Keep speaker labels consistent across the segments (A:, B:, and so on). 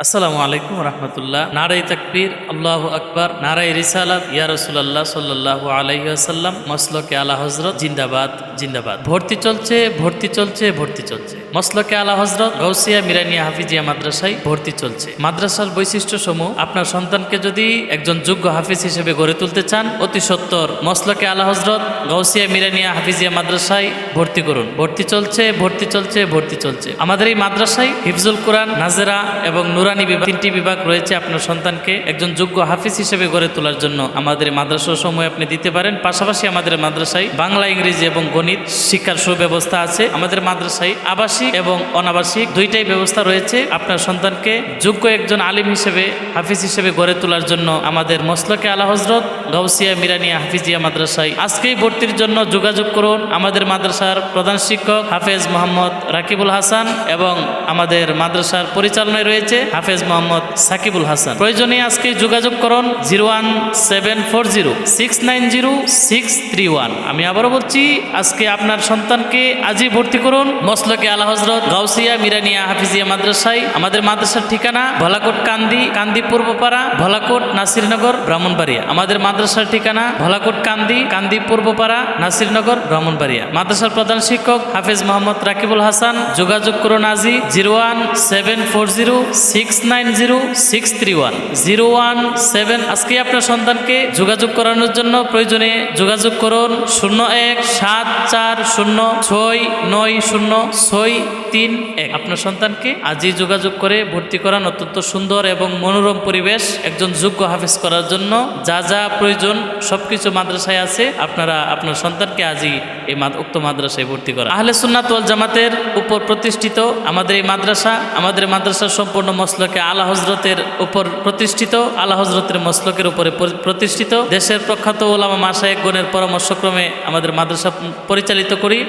A: আসসালামু আলাইকুম রহমতুল্লাহ। নারাই তাকবীর, আল্লাহু আকবার, নারাই রিসালাত, ইয়া রাসূলুল্লাহ সাল্লাল্লাহু আলাইহি ওয়াসাল্লাম, মসলকে আলা হযরত জিন্দাবাদ জিন্দাবাদ। ভর্তি চলছে ভর্তি চলছে ভর্তি চলছে। মসলকে আলা হযরত গাউসিয়া মিরানিয়া হাফিজিয়া মাদ্রাসায় ভর্তি চলছে। মাদ্রাসার বৈশিষ্ট্য সমূহ: আপনার সন্তানকে যদি একজন যোগ্য হাফিজ হিসেবে গড়ে তুলতে চান, অতি সত্বর মসলকে আলা হযরত গাউসিয়া মিরানিয়া হাফিজিয়া মাদ্রাসায় ভর্তি করুন। ভর্তি চলছে ভর্তি চলছে ভর্তি চলছে। আমাদের এই মাদ্রাসায় হিফজুল কোরআন, নাজেরা এবং নুরানি বিভাগ, তিনটি বিভাগ রয়েছে। আপনার সন্তানকে একজন যোগ্য হাফিজ হিসেবে গড়ে তোলার জন্য আমাদের মাদ্রাসা সময় আপনি দিতে পারেন। পাশাপাশি আমাদের মাদ্রাসায় বাংলা, ইংরেজি এবং গণিত শিক্ষার সুব্যবস্থা আছে। আমাদের মাদ্রাসায় আবাসিক এবং অনাবাসিক দুইটাই ব্যবস্থা রয়েছে। আপনার সন্তানকে যোগ্য একজন আলিম হিসেবে, হাফিজ হিসেবে গড়ে তোলার জন্য আমাদের মসলকে আলা হযরত গাউসিয়া মিরানিয়া হাফিজিয়া মাদ্রাসায় আজকেই ভর্তির জন্য যোগাযোগ করুন। আমাদের মাদ্রাসার প্রধান শিক্ষক হাফেজ মোহাম্মদ রাকিবুল হাসান এবং আমাদের মাদ্রাসার পরিচালনায় রয়েছে হাফেজ মোহাম্মদ সাকিবুল হাসান। প্রয়োজনে আজকে যোগাযোগ করুন 01740690631। আমি আবারও বলছি, আজকে আপনার সন্তানকে আজই ভর্তি করুন মসলকে আলা হযরত গাউসিয়া মিরানিয়া হাফিজিয়া মাদ্রাসায়। আমাদের মাদ্রাসার ঠিকানা ভোলাকোট কান্দি, কান্দি পূর্বপাড়া, ভোলাকোট নাসিরনগর, ব্রাহ্মণবাড়িয়া। আমাদের মাদ্রাসার ঠিকানা ভোলাকোট কান্দি, কান্দি পূর্বপাড়া, নাসিরনগর, ব্রাহ্মণবাড়িয়া। মাদ্রাসার প্রধান শিক্ষক হাফেজ মোহাম্মদ রাকিবুল হাসান। যোগাযোগ করুন আজই 01740690631 017। আজকে আপনার সন্তানকে যোগাযোগ করানোর জন্য প্রয়োজনে যোগাযোগ করুন 017406900631। আপনার সন্তানকে আজই যোগাযোগ করে ভর্তি করান। অত্যন্ত সুন্দর এবং মনোরম পরিবেশ। একজন যোগ্য হাফেজ করার জন্য যা যা প্রয়োজন সবকিছু মাদ্রাসায় আছে। আপনারা আপনার সন্তানকে আজই এই উক্ত মাদ্রাসায় ভর্তি করা। আহলে সুন্নাত ওয়াল জামাতের উপর প্রতিষ্ঠিত আমাদের এই মাদ্রাসা, আমাদের মাদ্রাসা সম্পূর্ণ মসলকে আলা হযরতের উপর প্রতিষ্ঠিত, আলা হযরতের মসলকের উপরে প্রতিষ্ঠিত। দেশের প্রখ্যাত উলামা মাশায়েখগণের পরামর্শক্রমে আমাদের মাদ্রাসা পরিচালিত করি।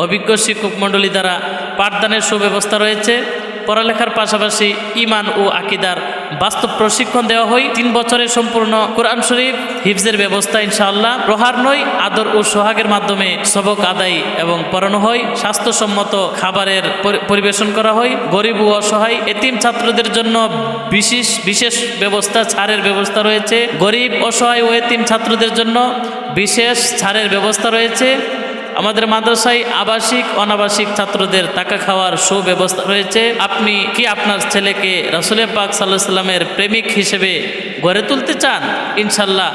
A: অভিজ্ঞ শিক্ষক মণ্ডলী দ্বারা পাঠদানের সুব্যবস্থা রয়েছে। পড়ালেখার পাশাপাশি ঈমান ও আকীদার বাস্তব প্রশিক্ষণ দেওয়া হয়। 3 বছরের সম্পূর্ণ কোরআন শরীফ হিফজের ব্যবস্থা ইনশাআল্লাহ। প্রহার নয়, আদর ও সোহাগের মাধ্যমে সবক আদায় এবং পড়ানো হয়। স্বাস্থ্যসম্মত খাবারের পরিবেশন করা হয়। গরিব ও অসহায় এতিম ছাত্রদের জন্য বিশেষ ব্যবস্থা, ছাড়ের ব্যবস্থা রয়েছে। গরিব, অসহায় ও এতিম ছাত্রদের জন্য বিশেষ ছাড়ের ব্যবস্থা রয়েছে। আমাদের মাদ্রাসায় আবাসিক, অনাবাসিক ছাত্রদের টাকা খাওয়ার সুব্যবস্থা রয়েছে। আপনি কি আপনার ছেলেকে রাসূল পাক সাল্লাল্লাহু আলাইহি সাল্লামের প্রেমিক হিসেবে গড়ে তুলতে চান? ইনশাল্লাহ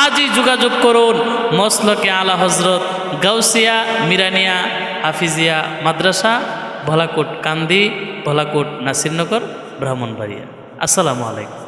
A: আজই যোগাযোগ করুন মসলকে আলা হযরত গাউসিয়া মিরানিয়া হাফিজিয়া মাদ্রাসা, ভোলাকোট কান্দি, ভোলাকোট নাসিরনগর, ব্রাহ্মণবাড়িয়া। আসসালামু আলাইকুম।